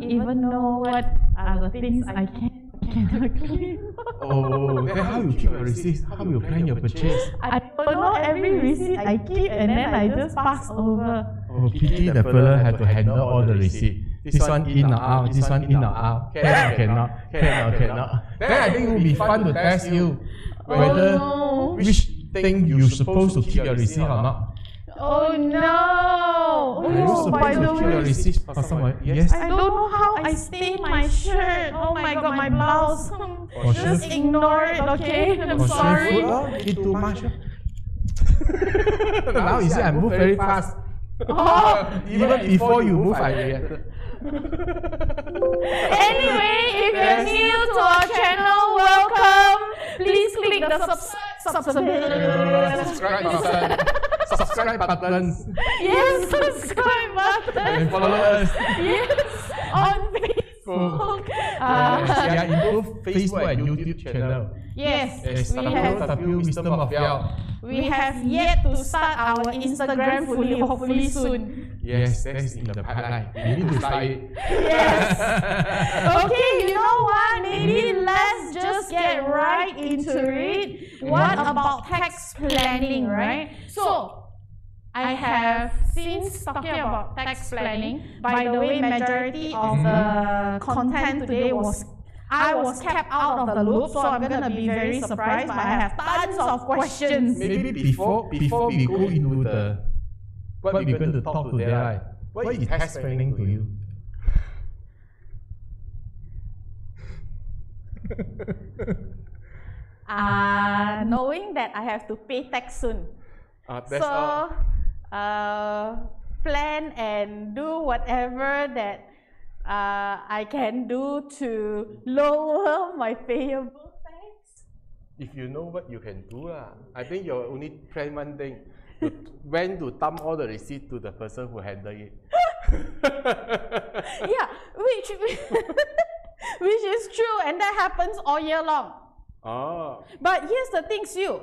even know what are the things I cannot claim. Oh, then how you keep your receipts? How you plan your purchase? I don't know, every receipt I keep and then I just pass over. Oh, Kitti, the fella have to handle all the receipt. This one in or out, this one in or out. Can or cannot, can or cannot. Then I think it will be fun to test you whether which thing you're supposed to keep your receipt or not. Oh no! Are you supposed to keep your receipt for someone? Yes. I don't know how I stain my shirt. Oh my god, my blouse. Just ignore it, okay? I'm sorry. Eat too much. Now you see I move very fast. Oh. Even before you move, I reacted. Anyway, if you're new to our channel, welcome. Please click the subscribe button. Yes, subscribe button. And follow us. Yes, on Facebook. Yeah, improve Facebook and YouTube channel. Yes, Wisdom of Wealth. we have yet to start our Instagram fully, hopefully soon. Yes, that is in the pipeline. We need to start it. Yes. Okay, you know what? Maybe let's just get right into it. What about tax planning, right? So, I have, since talking about tax planning, by the way, majority of the content today I was kept out of the loop, so I'm going to be very surprised, but I have tons of questions. Maybe before we go into the what we're going to talk today, right? What is tax planning to you? Knowing that I have to pay tax soon. Plan and do whatever that I can do to lower my payable tax. If you know what you can do, I think you only plan one thing. When to dump all the receipt to the person who handled it. Yeah, which is true, and that happens all year long. Oh. But here's the thing, Sue.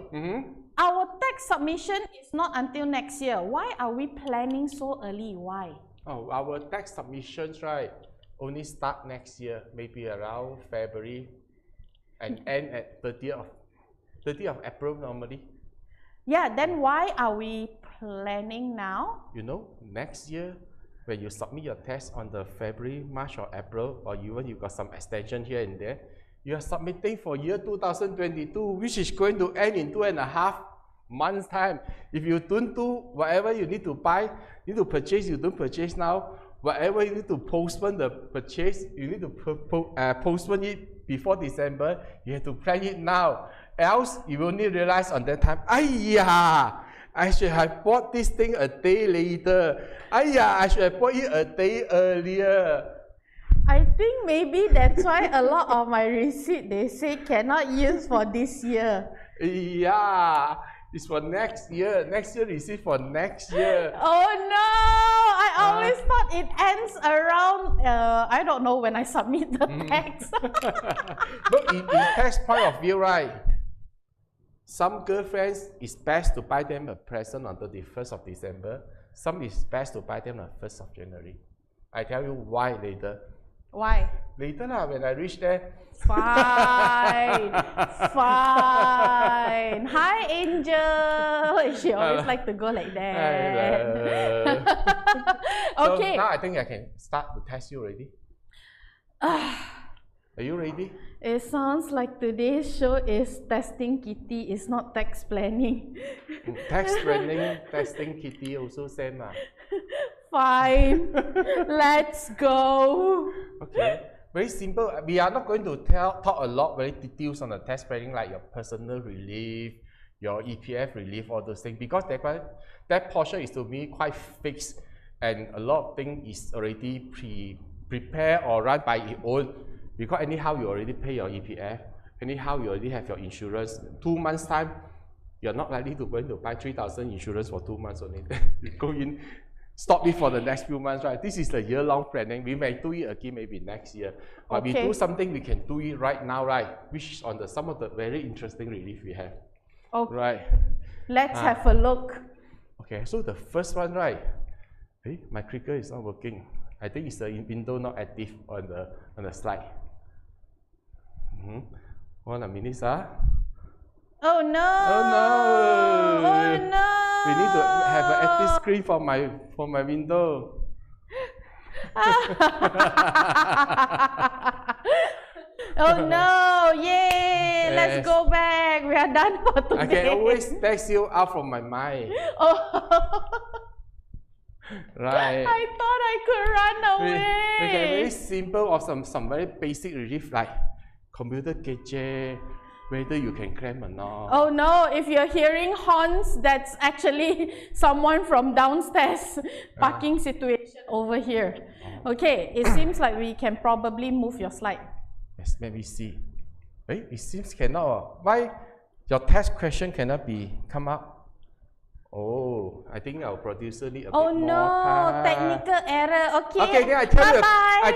Our tax submission is not until next year. Why are we planning so early? Why? Oh, our tax submissions, right, only start next year, maybe around February, and end at 30th of April normally. Yeah, then why are we planning now? You know, next year, when you submit your tax on the February, March or April, or even you got some extension here and there, you are submitting for year 2022, which is going to end in 2.5 months' time. If you don't do whatever you need to buy, you need to purchase, you don't purchase now, whatever you need to postpone the purchase, you need to postpone it before December, you have to plan it now. Else, you will only realize on that time, Ayya, I should have bought this thing a day later. Ayya, I should have bought it a day earlier. I think maybe that's why a lot of my receipt they say cannot use for this year. Yeah, it's for next year. Next year receipt for next year. Oh no! I always thought it ends around I don't know when I submit the tax. But in tax point of view, right? Some girlfriends it's best to buy them a present on the 31st of December. Some it's best to buy them on the 1st of January. I tell you why later. Why? Later when I reach there. Fine. Fine. Hi, Angel. She always like to go like that. Okay. So now I think I can start to test you already. Are you ready? It sounds like today's show is testing Kitti. It's not tax planning. Tax planning, testing Kitti also same. Fine. Let's go. Okay. Very simple. We are not going to talk a lot very details on the tax planning like your personal relief, your EPF relief, all those things, because that portion is to me quite fixed and a lot of things is already prepared or run by its own. Because anyhow you already pay your EPF, anyhow you already have your insurance. 2 months time, you're not likely to going to buy 3,000 insurance for 2 months only. You go in, stop it for the next few months, right? This is the year-long planning. We may do it again maybe next year. But we do something, we can do it right now, right? Which is on some of the very interesting relief we have. Okay. Right. Let's have a look. Okay, so the first one, right? Hey, my clicker is not working. I think it's the window not active on the slide. Hold on a minute, sir. Oh no! Oh no! Oh no! We need to have an active screen for my window. Oh no! Yay! Let's go back. We are done for today. I can always text you out from my mind. Oh. Right. I thought I could run away. We can very simple or some very basic relief like computer gadget, whether you can climb or not. Oh no, if you're hearing horns, that's actually someone from downstairs parking situation over here. Okay, it seems like we can probably move your slide. Yes, let me see. Hey, it seems cannot. Why your test question cannot come up? Oh, I think our producer need a bit more time. Technical error. Okay. Okay, then I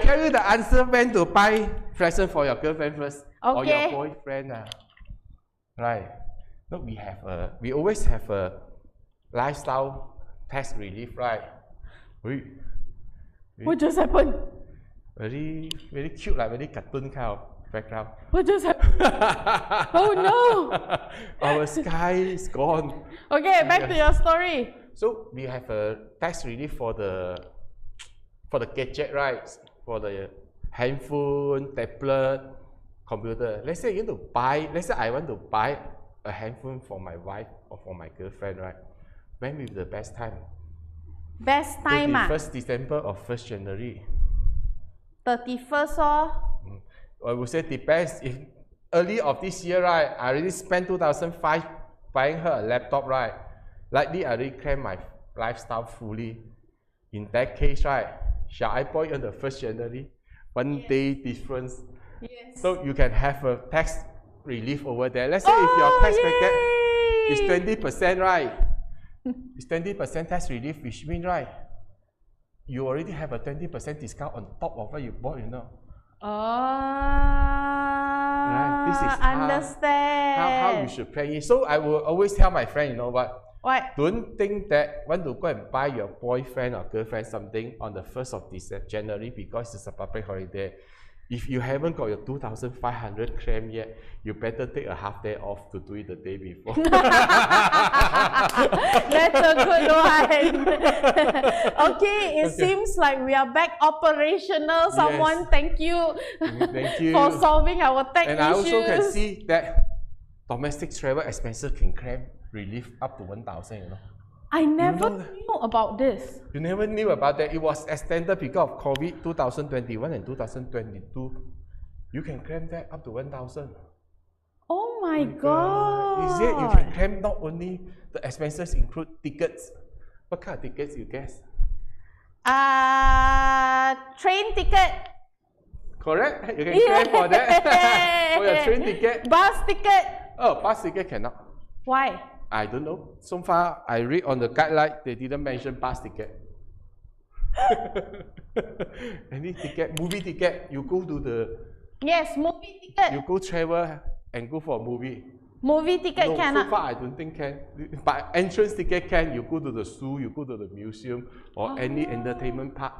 tell you the answer when to buy present for your girlfriend first or your boyfriend. Right. No, we always have a lifestyle tax relief, right? What just happened? Very cute, like very cartoon kind of background. What just happened? Oh no! Our sky is gone. Okay, back to your story. So we have a tax relief for the gadget, right? For the handphone, tablet, computer. Let's say I want to buy a handphone for my wife or for my girlfriend, right? When is the best time? Best time 31st December or 1st January? 31st or? I would say depends. If early of this year, right, I already spent 2005 buying her a laptop, right? Likely I already claim my lifestyle fully. In that case, right, shall I buy on the 1st January? One day difference. Yes. So you can have a tax relief over there. Let's say if your tax bracket is 20%, right? It's 20% tax relief, which means, right, you already have a 20% discount on top of what you bought, you know. Right. This is how you should plan it. So I will always tell my friend, you know what? What? Don't think that want to go and buy your boyfriend or girlfriend something on the 1st of January because it's a public holiday. If you haven't got your 2,500 claim yet, you better take a half day off to do it the day before. That's a good one. Okay, it seems like we are back operational. Someone, Yes. Thank you. Thank you. For solving our tech And issues. I also can see that domestic travel expenses can claim relief up to 1,000, you know. I never knew about this. You never knew about that. It was extended because of COVID 2021 and 2022. You can claim that up to 1,000. Oh my God. Is it? You can claim not only the expenses include tickets. What kind of tickets you guess? Train ticket. Correct? You can claim for that. For your train ticket. Bus ticket. Oh, bus ticket cannot. Why? I don't know. So far, I read on the guideline, they didn't mention bus ticket. Any ticket, movie ticket, you go to the... Yes, movie ticket. You go travel and go for a movie. Movie ticket No, cannot. so far I don't think can. But entrance ticket can. You go to the zoo, you go to the museum, or any entertainment park.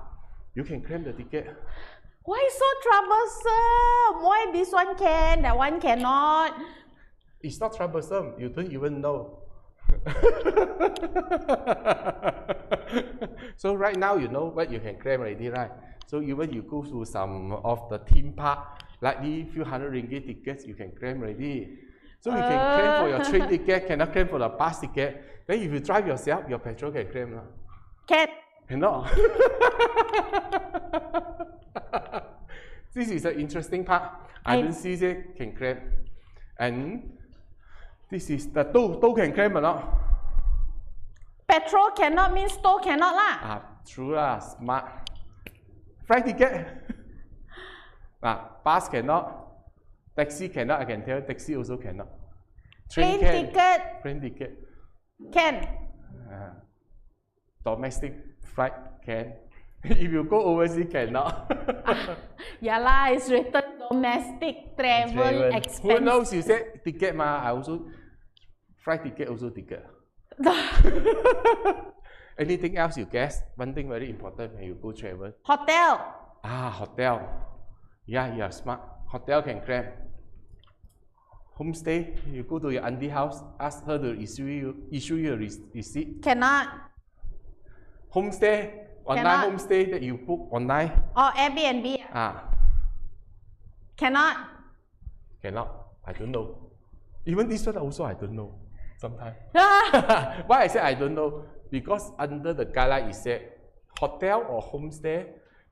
You can claim the ticket. Why so troublesome? Why this one can, that one cannot? It's not troublesome. You don't even know. So right now you know what you can claim already, right? So even you go to some of the theme park, likely few hundred ringgit tickets you can claim already. So you can claim for your train ticket, cannot claim for the bus ticket. Then if you drive yourself, your petrol can claim. No? Can. Cannot. This is the interesting part. I don't see it can claim. And this is the tow can claim or not? Petrol cannot means tow cannot lah. True lah, smart. Flight ticket. Bus cannot. Taxi cannot, I can tell. Taxi also cannot. Train ticket. Train ticket. Can. Domestic flight can. If you go overseas, cannot. Yeah lah, it's written domestic travel expense. Who knows? You said ticket ma. I also flight ticket also ticket. Anything else you guess? One thing very important when you go travel. Hotel. Hotel. Yeah, you are smart. Hotel can claim. Homestay, you go to your auntie house, ask her to issue you a receipt. Cannot. Homestay, online homestay that you book online. Or Airbnb. Cannot. I don't know. Even this one also I don't know. Sometimes. Why I say I don't know? Because under the guideline it said hotel or homestay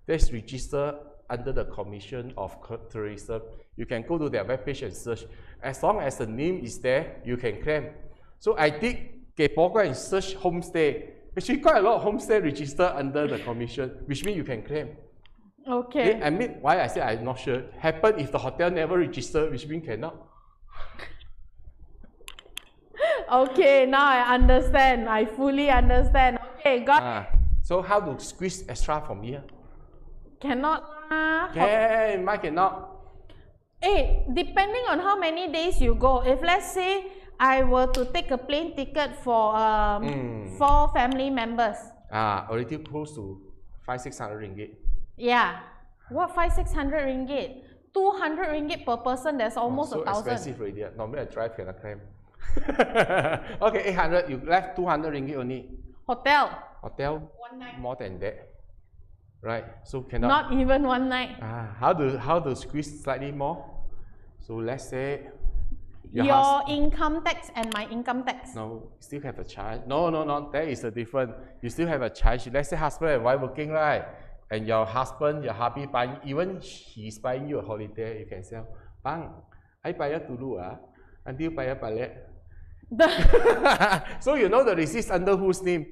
that's registered under the Commission of Tourism. You can go to their webpage and search. As long as the name is there, you can claim. So I did go and search homestay. Actually, quite a lot of homestay registered under the commission, which means you can claim. Okay. I mean, why I say I'm not sure. Happen if the hotel never registered, which means cannot. Okay, now I understand. I fully understand. Okay, got it. So how to squeeze extra from here? Cannot. Can, mine cannot. Hey, depending on how many days you go, if let's say I were to take a plane ticket for 4 family members. Already close to 500-600 ringgit. Yeah. What 500-600 ringgit? 200 ringgit per person, that's almost so 1,000. Expensive already. Normally I drive cannot claim. Okay, 800, you left 200 ringgit only. Hotel. Hotel? 1 night. More than that. Right, so cannot. Not even 1 night. How to squeeze slightly more? So let's say your income tax and my income tax. No, still have a charge. No, that is a different. You still have a charge. Let's say husband and wife working, right? And your husband, your hubby buying, even he's buying you a holiday, you can sell. Bang, I buy dulu until buy balik. So you know the receipt under whose name?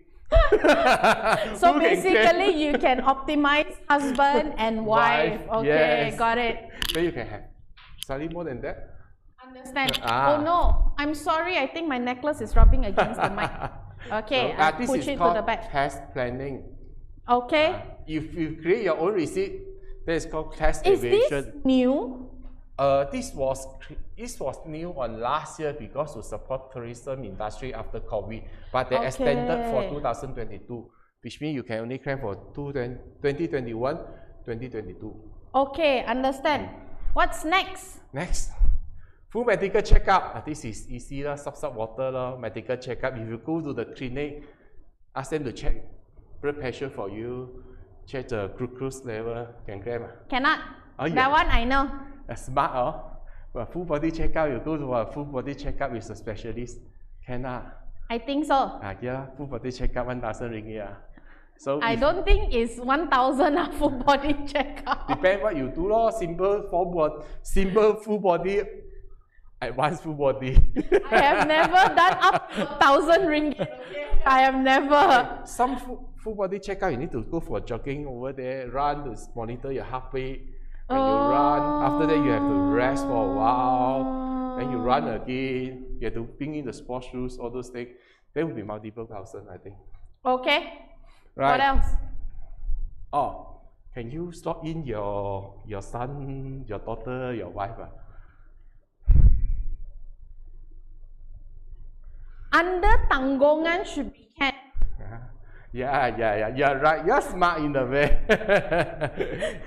So basically you can optimize husband and wife. Okay, yes. Got it. Then you can have slightly more than that. Understand. Oh no, I'm sorry, I think my necklace is rubbing against the mic. Okay, so, I'll push it to the back. Tax planning. Okay. If you create your own receipt, that is called tax evasion. Is this new? This was new on last year because to support tourism industry after COVID, but they extended for 2022, which means you can only claim for 2021, 2022. Okay, understand. What's next? Next, full medical checkup. This is easy lah, sub water medical checkup. If you go to the clinic, ask them to check blood pressure for you, check the glucose level. Can claim? Cannot. That one I know. Smart, but full body checkup, you go to a full body checkup with a specialist. Cannot. I think so. Yeah, full body checkup 1,000 ringgit. So I don't think it's 1,000 full body checkup. Depends what you do simple full body, advanced full body. I have never done up to 1,000 ringgit. I have never. Some full body checkup, you need to go for jogging over there, run to monitor your heart rate. When you run, after that you have to rest for a while, then you run again, you have to bring in the sports shoes, all those things. There will be multiple thousand, I think. Okay. Right. What else? Oh, can you slot in your son, your daughter, your wife? Under tanggungan should be can. Yeah, you're right. You're smart in the way.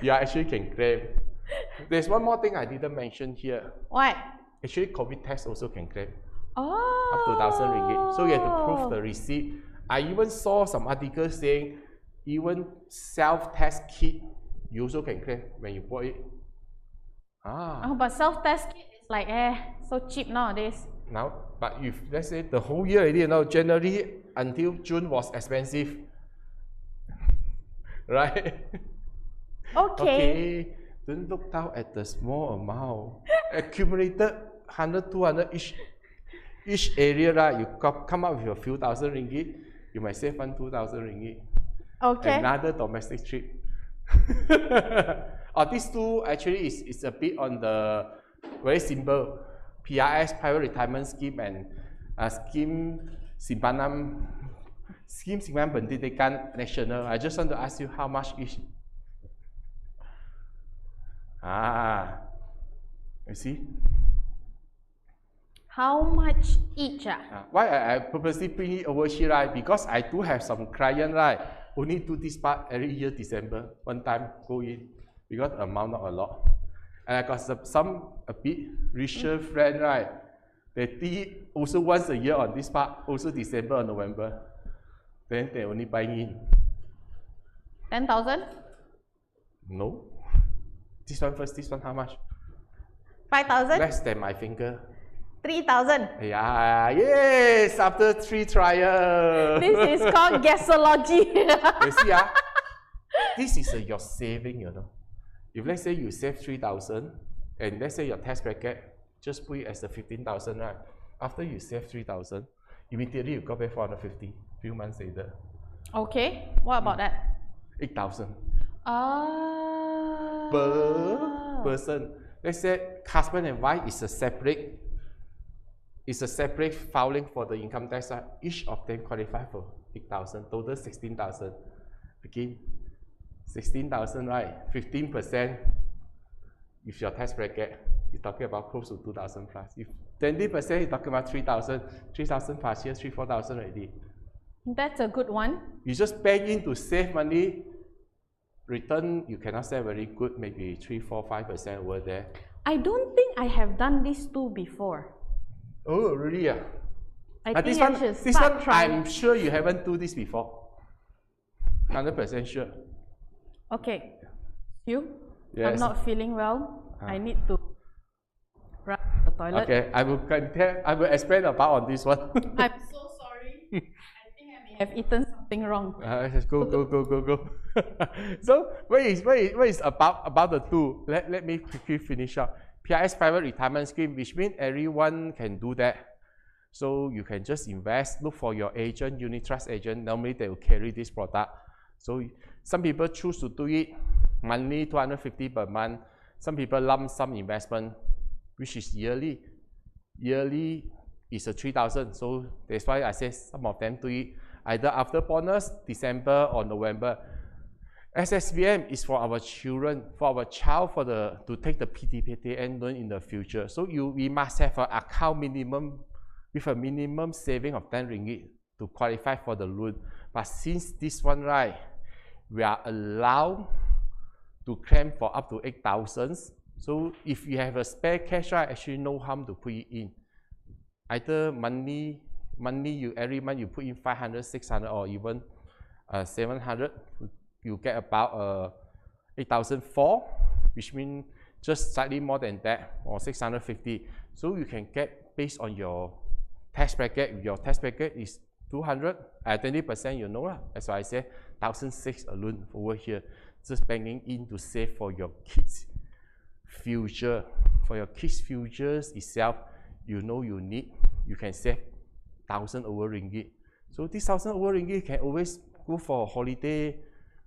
You actually can claim. There's one more thing I didn't mention here. What? Actually, COVID test also can claim. Oh. Up to 1,000 ringgit. So you have to prove the receipt. I even saw some articles saying even self-test kit you also can claim when you bought it. Oh, but self-test kit is like so cheap nowadays. Now, but if let's say the whole year already, January until June was expensive, right? Okay. Don't look down at the small amount. Accumulated 100, 200 each area, right? You come up with a few thousand ringgit, you might save 2,000 ringgit. Okay. Another domestic trip. These two actually is a bit on the very simple. PRS, Private Retirement Scheme, and Scheme Simpanan Pendidikan Nasional. I just want to ask you how much each. You see? How much each? Why I purposely bring it over here, right? Because I do have some client, right? Only do this part every year, December, one time go in, because the amount not a lot. And I got some a bit richer friend, right? They did also once a year on this part, also December or November. Then they only buy in. 10,000? No. This one first, this one how much? 5,000? Less than my finger. 3,000? Yeah, yes, after 3 trials. This is called gasology. You see, this is your saving, you know. If let's say you save 3,000, and let's say your test bracket, just put it as the 15,000, right? After you save 3,000, immediately you got back 450, few months later. Okay, what about that? 8,000. Ah. Per person. Let's say husband and wife is a separate filing for the income tax. Each of them qualify for 8,000, total 16,000. Again, 16,000, right? 15%. If your tax bracket, you're talking about close to 2,000 plus. If 20%, you're talking about 3,000. 3,000 plus years, 4,000 already. That's a good one. You just bank in to save money. Return, you cannot say very good, maybe 3, 4, 5% over there. I don't think I have done these two before. Oh, really? I think this I one, should this start one trying. I'm sure you haven't do this before. 100% sure. Okay. You? Yes. I'm not feeling well. I need to run to the toilet. Okay, I will explain about on this one. I'm so sorry. I think I may have eaten something wrong. Just go. So what is about the two? Let me quickly finish up. PIS private retirement scheme, which means everyone can do that. So you can just invest, look for your agent, unit trust agent. Normally they will carry this product. So some people choose to do it monthly, 250 per month. Some people lump sum investment, which is yearly. Yearly is a 3,000. So that's why I say some of them do it either after bonus, December or November. SSBM is for our children, for our child, to take the PTPTN loan in the future. So we must have an account minimum with a minimum saving of 10 ringgit to qualify for the loan. But since this one, right, we are allowed to claim for up to 8,000. So if you have a spare cash, right, actually no harm to put it in. Either monthly every month you put in 500, 600, or even 700. You get about 8,004, which means just slightly more than that, or 650. So you can get based on your tax bracket. If your tax bracket is 200 at 20%, you know lah. That's why I say 1,006 alone over here. Just banking in to save for your kids' future. For your kids' futures itself, you know you need. You can save 1,000 over ringgit. So this 1,000 over ringgit can always go for a holiday,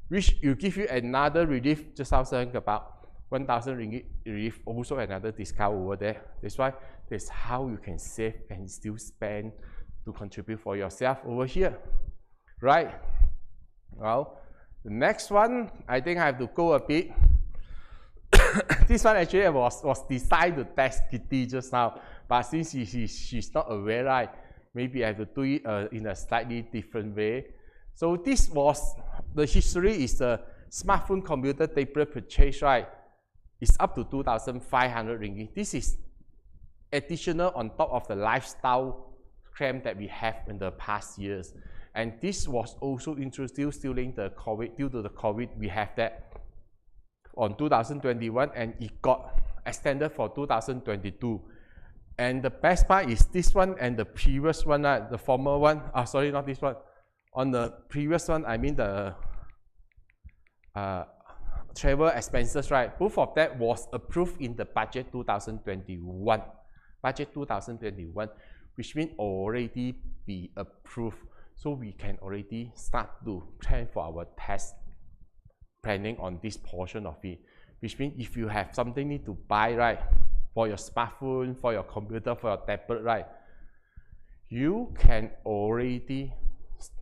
which will give you another relief. Just I was saying about 1,000 ringgit relief, also another discount over there. That's why that's how you can save and still spend to contribute for yourself over here, right? Well, the next one, I think I have to go a bit. This one actually was designed to test Kitti just now, but since she's not aware, right? Maybe I have to do it in a slightly different way. So this was, the history is the smartphone computer tablet purchase, right? It's up to 2,500 ringgit. This is additional on top of the lifestyle claim that we have in the past years. And this was also introduced during the COVID, due to the COVID, we have that on 2021, and it got extended for 2022. And the best part is this one and the previous one, the former one, sorry, not this one. On the previous one, I mean the travel expenses, right? Both of that was approved in the budget 2021. Budget 2021, which means already be approved. So we can already start to plan for our tax planning on this portion of it. Which means if you have something need to buy, right? For your smartphone, for your computer, for your tablet, right? You can already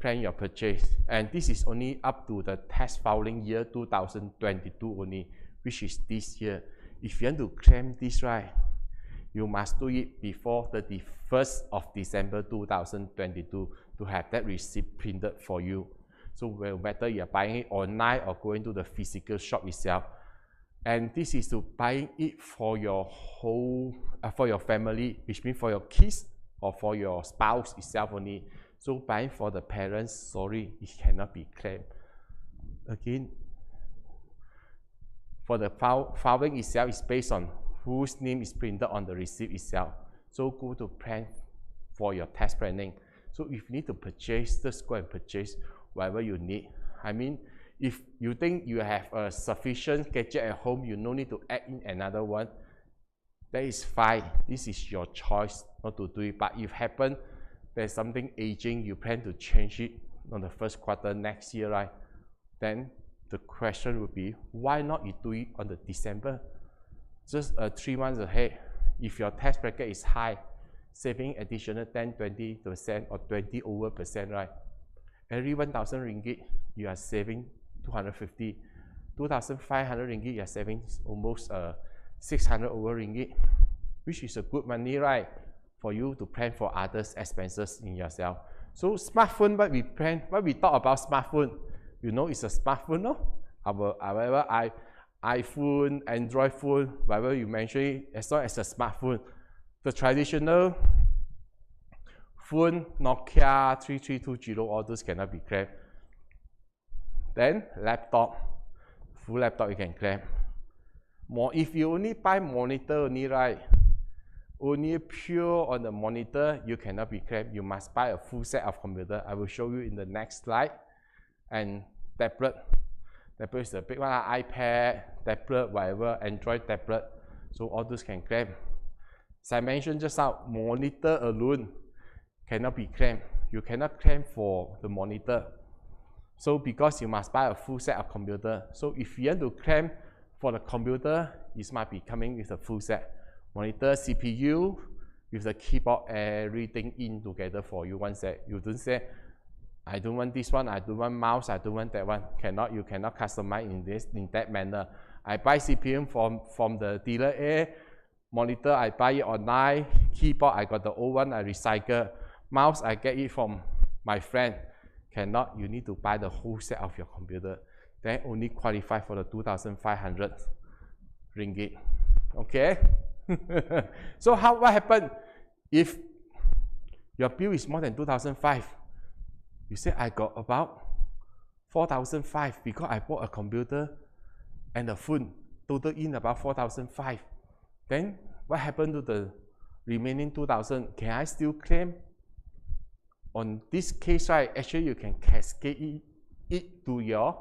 plan your purchase, and this is only up to the tax filing year 2022 only, which is this year. If you want to claim this, right, you must do it before 31st of December 2022 to have that receipt printed for you. So whether you're buying it online or going to the physical shop itself, and this is to buying it for your whole, for your family, which means for your kids or for your spouse itself only. So buying for the parents, sorry, it cannot be claimed. Again, for the filing itself is based on whose name is printed on the receipt itself. So go to plan for your tax planning. So if you need to purchase, just go and purchase whatever you need. I mean, if you think you have a sufficient gadget at home, you no need to add in another one, that is fine. This is your choice not to do it. But if happen there's something aging, you plan to change it on the first quarter next year, right? Then the question would be, why not you do it on the December? Just 3 months ahead. If your tax bracket is high, saving additional 10, 20% or 20 over percent, right? Every 1,000 ringgit, you are saving 250. 2,500 ringgit, you are saving almost 600 over ringgit, which is a good money, right? For you to plan for others' expenses in yourself. So smartphone, what we plan, what we talk about smartphone, you know it's a smartphone, no? Our iPhone, Android phone, whatever you mention it, as long as a smartphone. The traditional phone, Nokia 3320, all those cannot be claimed. Then laptop, full laptop you can claim. If you only buy monitor only, right? Only pure on the monitor, you cannot be claimed. You must buy a full set of computer. I will show you in the next slide. And tablet. Tablet is the big one, iPad, tablet, whatever, Android tablet. So all those can claim. As I mentioned just now, monitor alone cannot be claimed. You cannot claim for the monitor. So because you must buy a full set of computer. So if you want to claim for the computer, it might be coming with a full set. Monitor, CPU, with the keyboard, everything in together for you one set. You don't say, I don't want this one, I don't want mouse, I don't want that one. Cannot, you cannot customize in that manner. I buy CPU from the dealer A, monitor I buy it online, keyboard I got the old one, I recycle. Mouse I get it from my friend. Cannot, you need to buy the whole set of your computer. Then only qualify for the 2,500 ringgit. Okay? So what happened if your bill is more than 2,500? You say I got about 4,500 because I bought a computer and a phone, total in about 4,500. Then what happened to the remaining 2,000? Can I still claim? On this case, right, actually you can cascade it to your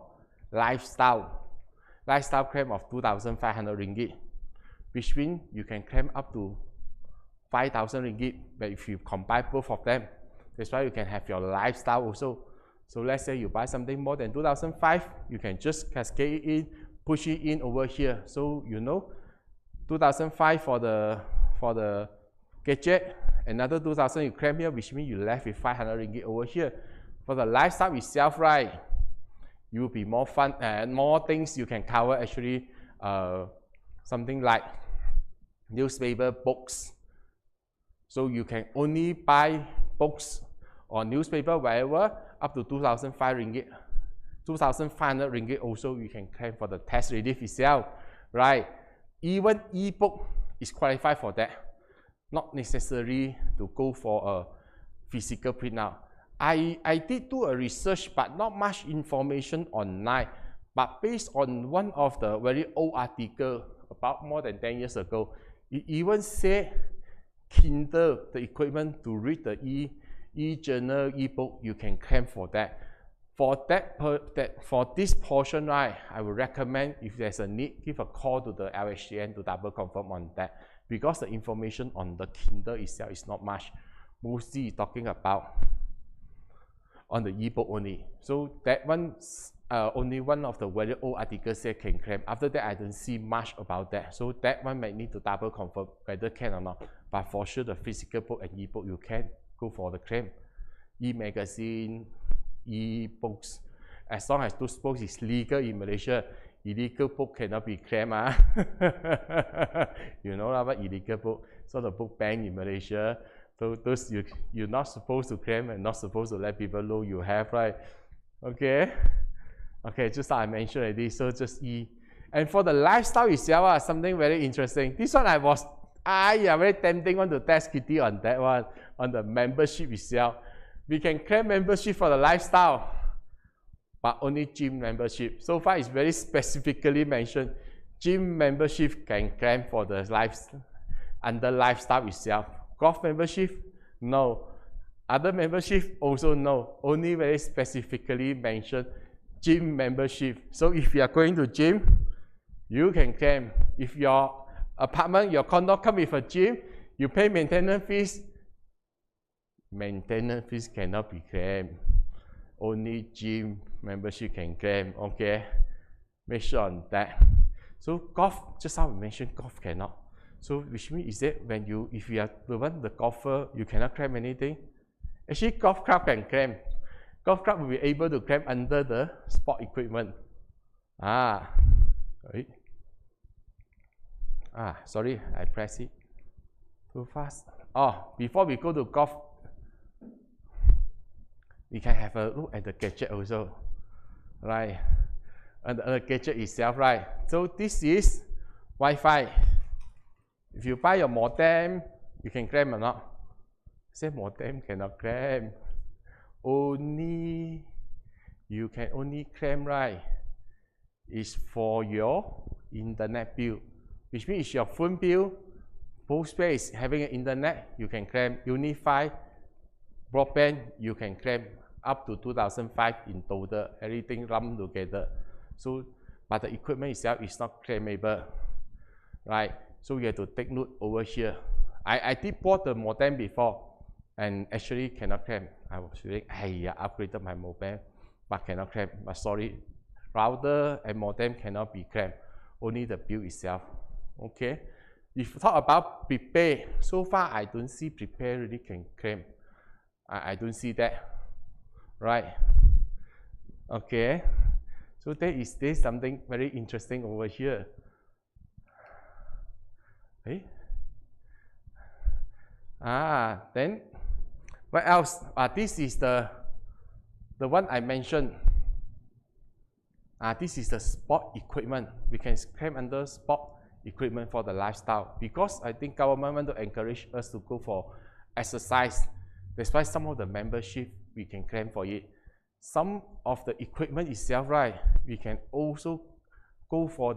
lifestyle claim of 2,500 ringgit, which means you can claim up to 5,000 ringgit. But if you combine both of them, that's why you can have your lifestyle also. So let's say you buy something more than 2,500, you can just cascade it in, push it in over here. So you know, 2,500 for the gadget, another 2,000 you claim here, which means you left with 500 ringgit over here. For the lifestyle itself, right, you will be more fun and more things you can cover. Actually, something like newspaper, books. So you can only buy books or newspaper, wherever, up to 2,500 ringgit. 2,500 ringgit also you can claim for the tax relief itself, right? Even e-book is qualified for that. Not necessary to go for a physical printout. I did do a research, but not much information online. But based on one of the very old article about more than 10 years ago, it even said Kindle, the equipment to read the e-journal, e-book, you can claim for that. For this portion, right, I would recommend if there's a need, give a call to the LHDN to double confirm on that. Because the information on the Kindle itself is not much. Mostly talking about on the e-book only. So that one, only one of the very old articles say can claim. After that, I don't see much about that. So that one might need to double confirm whether can or not. But for sure, the physical book and e-book, you can go for the claim. E-magazine, e-books, as long as those books is legal in Malaysia, illegal book cannot be claimed. You know what illegal book? So the book banned in Malaysia. So those you're not supposed to claim and not supposed to let people know you have, right? Okay. Okay, just like I mentioned already, so just E. And for the lifestyle itself, something very interesting. This one very tempting one to test Kitti on that one, on the membership itself. We can claim membership for the lifestyle, but only gym membership. So far, it's very specifically mentioned. Gym membership can claim for the under lifestyle itself. Golf membership, no. Other membership, also no. Only very specifically mentioned gym membership. So if you are going to gym, you can claim. If your apartment, your condo come with a gym, you pay maintenance fees. Maintenance fees cannot be claimed. Only gym membership can claim. Okay, make sure on that. So golf, just how we mentioned, golf cannot. So which means is that if you are the golfer, you cannot claim anything. Actually, golf club can claim. Golf club will be able to claim under the sport equipment. Right. Sorry, I press it too fast. Before we go to golf, we can have a look at the gadget also, right? And the gadget itself, right? So this is Wi-Fi. If you buy your modem, you can claim or not? Say modem cannot claim. You can only claim, right, is for your internet bill, which means your phone bill, postpaid is having an internet, you can claim. Unified broadband, you can claim up to 2005 in total, everything lumped together. So, but the equipment itself is not claimable, right? So you have to take note over here. I did bought the modem before, and actually cannot claim. I was feeling, I upgraded my modem, but cannot claim. But sorry, router and modem cannot be claimed. Only the bill itself. Okay. If you talk about prepaid, so far I don't see prepaid really can claim. I don't see that. Right. Okay. So there's something very interesting over here. Hey. Then what else? This is the one I mentioned. This is the sport equipment. We can claim under sport equipment for the lifestyle, because I think government want to encourage us to go for exercise. That's why some of the membership we can claim for it. Some of the equipment itself, right, we can also go for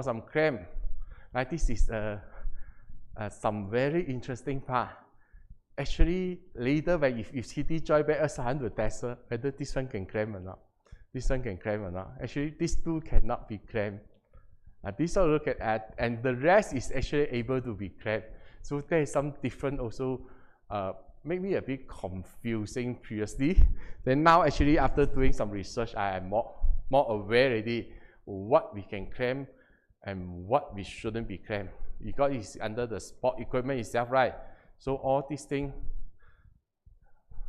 some claim. Like this is some very interesting part. Actually, later when if Kitti join back us, I want to test whether this one can claim or not. This one can claim or not. Actually, these two cannot be claimed. This one look at, and the rest is actually able to be claimed. So there is some different also. Make me a bit confusing previously. Then now actually after doing some research, I am more aware already what we can claim and what we shouldn't be claimed, because it's under the sport equipment itself, right? So all these things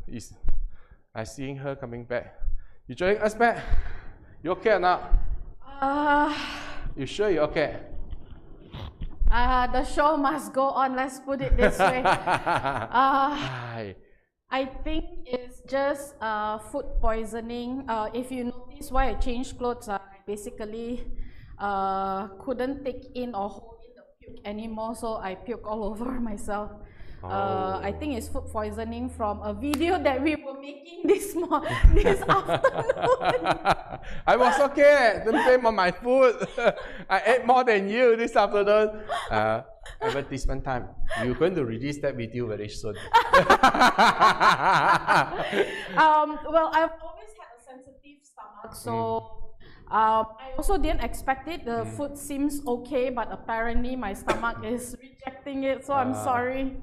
is, I seeing her coming back. You joining us back? You okay or not? You sure you're okay? The show must go on, let's put it this way. I think it's just food poisoning. If you notice why I changed clothes, I basically couldn't take in or hold in the puke anymore, so I puke all over myself. I think it's food poisoning from a video that we were making this afternoon. I was okay. Don't blame on my food. I ate more than you this afternoon. Advertisement time. You're going to release that video very soon. Well, I've always had a sensitive stomach, so I also didn't expect it. The food seems okay, but apparently my stomach is rejecting it, so I'm sorry.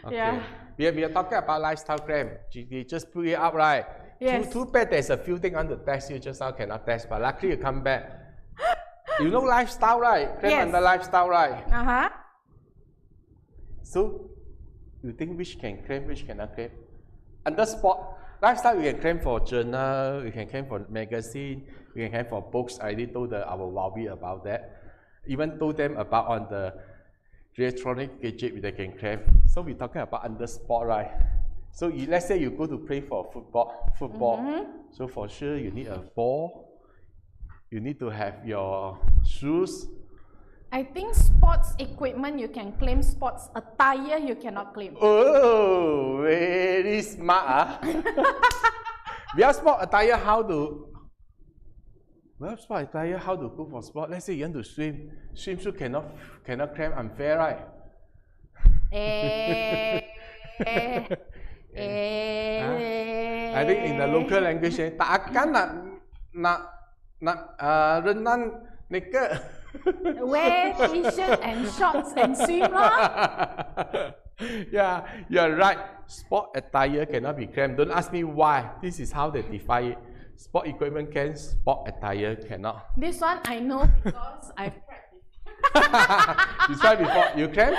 Okay. Yeah. We are talking about lifestyle claim. You just put it up, right? Yes. Too bad there's a few things I want to test you just now cannot test, but luckily you come back. You know lifestyle, right? Claim under lifestyle, right? So, you think which can claim, which cannot claim? Under sport, lifestyle you can claim for journal, you can claim for magazine, You can claim for books. I already told our Wellbeing about that. Even told them about on the electronic gadget they can claim. So we're talking about under sport, right? So let's say you go to play for football. So for sure you need a ball. You need to have your shoes. I think sports equipment you can claim, sports attire you cannot claim. Oh, very smart. Well, sport attire, how to go for sport? Let's say you want to swim. Swimsuit cannot claim, unfair, right? I think in the local language, tak akan nak renang naked. Wear t-shirt and shorts and swim lah. Yeah, you're right. Sport attire cannot be claimed. Don't ask me why. This is how they define it. Sport equipment can, sport attire cannot. This one I know because I've practiced. You tried before, you can?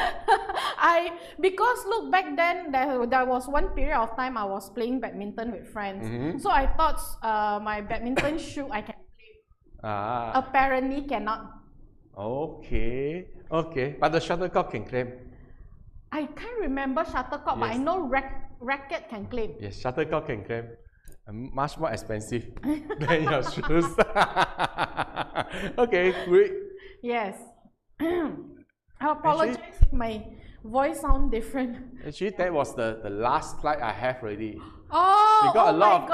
Because look, back then there was one period of time I was playing badminton with friends. So I thought my badminton shoe I can claim. Apparently cannot. Okay. But the shuttlecock can claim. I can't remember shuttlecock, but I know racket can claim. Yes, shuttlecock can claim. Much more expensive than your shoes. Okay, great. Yes. I apologize if my voice sounds different. Actually, that was the last slide I have already. Oh, because a lot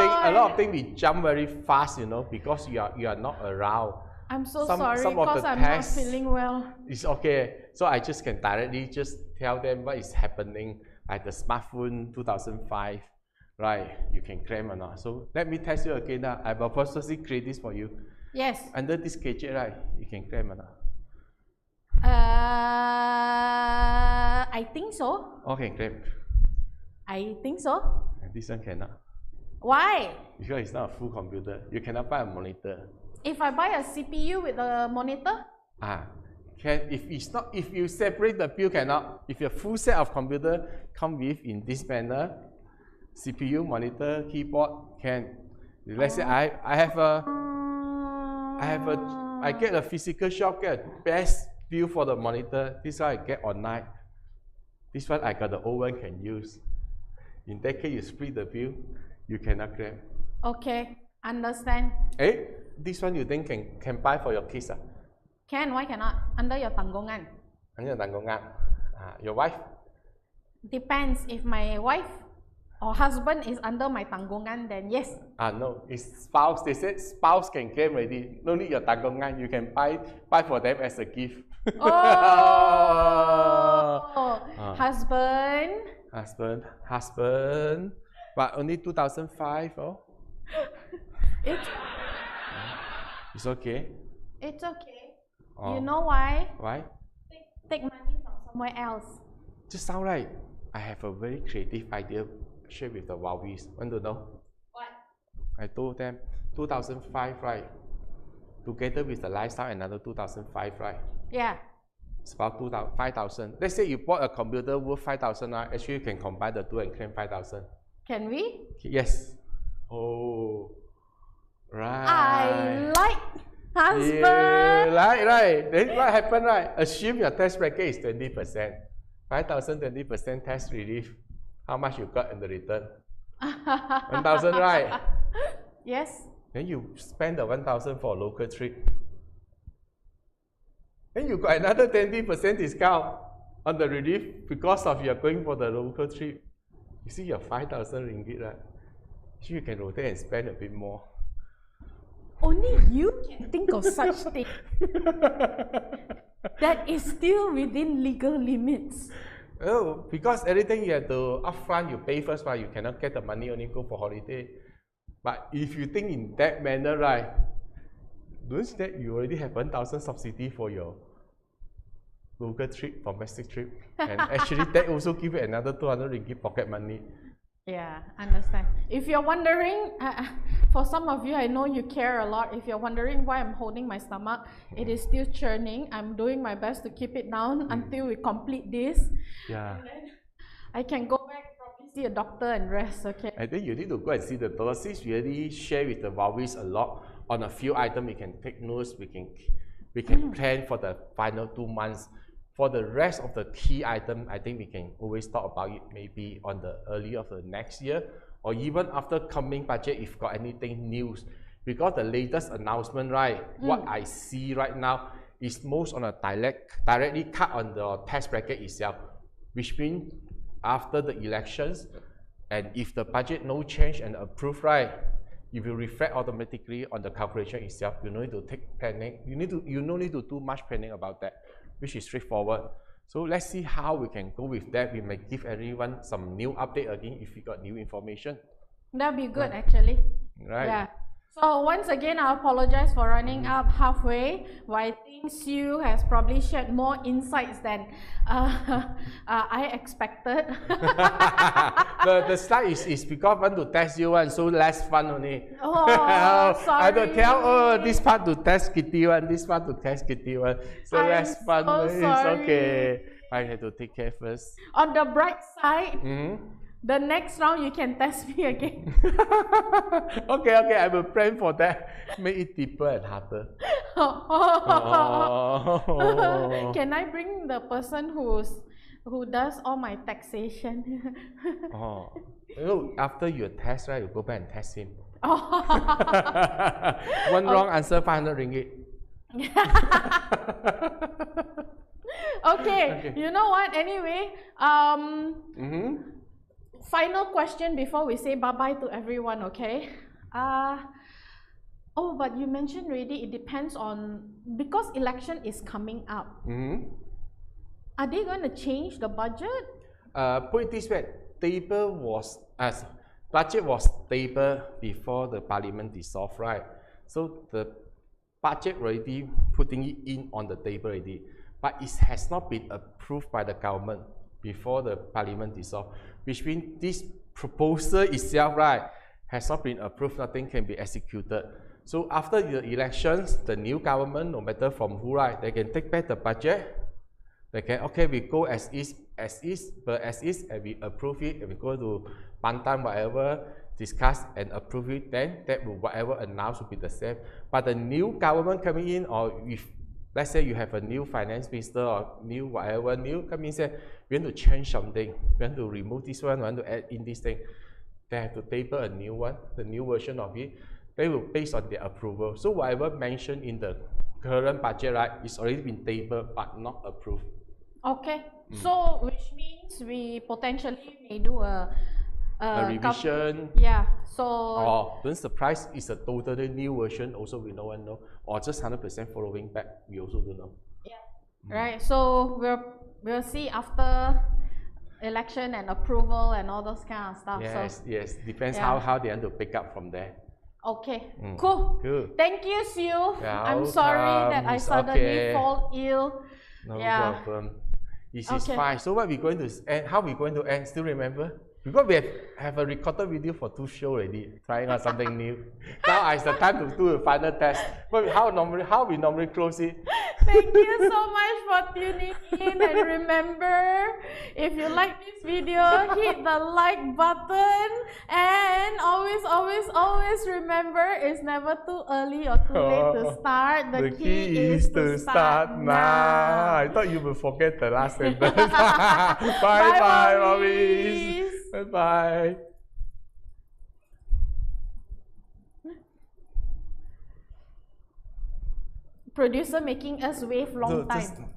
of things we jump very fast, because you are not around. I'm so sorry because I'm not feeling well. It's okay. So I just can directly just tell them what is happening, like the smartphone 2005, right? You can claim or not. So let me test you again. I will purposely create this for you. Yes. Under this gadget, right? You can claim or not? I think so. Okay, claim. I think so. And this one cannot. Why? Because it's not a full computer. You cannot buy a monitor. If I buy a CPU with a monitor? If you separate the bill, cannot. If your full set of computer come with in this manner, CPU, monitor, keyboard, can. Let's say I get a physical shop, get best view for the monitor. This one I get online. This one I got the old one can use. In that case, you split the bill, you cannot claim. Okay, understand. This one you think can buy for your kids? Can, why cannot? Under your tanggungan. Under your tanggungan. Your wife? Depends. If my wife or husband is under my tanggungan, then yes. No, it's spouse. They said spouse can claim already. No need your tanggungan. You can buy for them as a gift. Husband. But only 2005. Oh. It's okay. It's okay. You know why? Why? Take money from somewhere else. Just sound right. I have a very creative idea share with the Wowies. Want to know? What? I told them 2005, right? Together with the lifestyle, another 2005, right? Yeah. It's about 5,000. Let's say you bought a computer worth 5,000, right? Actually, you can combine the two and claim 5,000. Can we? Yes. Oh. Right. I like husband. Yeah, right. Then what happened, right? Assume your tax bracket is 20%. 5,000, 20% tax relief. How much you got in the return? 1,000, right? Yes. Then you spend the 1,000 for a local trip. Then you got another 20% discount on the relief because of you're going for the local trip. You see your 5,000 ringgit, right? So you can rotate and spend a bit more. Only you can think of such thing. That is still within legal limits. Oh, because everything you have to upfront, you pay first, but you cannot get the money, only go for holiday. But if you think in that manner, right, don't that you already have 1,000 subsidy for your local trip, domestic trip, and actually that also give you another 200 ringgit pocket money. Yeah, understand. If you're wondering, for some of you, I know you care a lot. If you're wondering why I'm holding my stomach, it is still churning. I'm doing my best to keep it down until we complete this. Yeah. And then I can go back, probably see a doctor and rest, okay? I think you need to go and see the doctor. Since we already share with the Wowies a lot on a few items we can take notes, we can plan for the final 2 months. For the rest of the key item, I think we can always talk about it maybe on the early of the next year, or even after coming budget if got anything news. Because the latest announcement, right, what I see right now is most on a directly cut on the tax bracket itself, which means after the elections, and if the budget no change and approved, right, it will reflect automatically on the calculation itself. You don't need to take planning. You don't need to do much planning about that, which is straightforward. So let's see how we can go with that. We may give everyone some new update again if we got new information. That'd be good, actually. Right. Yeah. So once again, I apologize for running up halfway. But I think Sue has probably shared more insights than I expected. the slide is because I want to test you one, so less fun only. Oh, sorry. I have to tell, this part to test Kitti one, this part to test Kitti one. So less fun. So it's sorry. okay. I have to take care first. On the bright side, the next round you can test me again. Okay, I will plan for that. Make it deeper and harder. Can I bring the person who does all my taxation? You know, after your test, right, you go back and test him. One wrong answer, 500 ringgit. Okay, you know what? Anyway, final question before we say bye-bye to everyone, okay? Oh, but you mentioned already it depends on, because election is coming up. Are they going to change the budget? Put it this way, budget was stable before the parliament dissolved, right? So the budget already putting it in on the table already, but it has not been approved by the government before the parliament dissolved, which means this proposal itself, right, has not been approved, nothing can be executed. So after the elections, the new government, no matter from who, right, they can take back the budget. They can, okay, we go as is, and we approve it, and we go to Pantan, whatever, discuss and approve it, then that will, whatever announced will be the same. But the new government coming in, or if, let's say you have a new finance minister or new whatever, new coming in, say, we want to change something, we want to remove this one, we want to add in this thing, they have to table a new one, the new version of it. They will based on their approval. So whatever mentioned in the current budget, right, it's already been tabled but not approved. Okay, so which means we potentially may do a revision. Yeah, so... Or don't surprise, it's a totally new version, also we no one know. Or just 100% following back, we also don't know. Yeah, right, so we'll see after election and approval and all those kind of stuff. Yes, so, yes, depends how they want to pick up from there. Okay, cool. Good. Thank you, Sue. Yeah, I'm sorry that I suddenly fall ill. No problem. This is fine. So what we're going to end, how we're going to end, still remember? Because we have a recorded video for 2 shows already, trying out something new. Now it's the time to do a final test. But how we normally close it? Thank you so much for tuning in, and remember, if you like this video, hit the like button, and always remember, it's never too early or too late to start. The key is to start now. I thought you would forget the last sentence. Bye, mommies. Bye. Producer making us wait long time.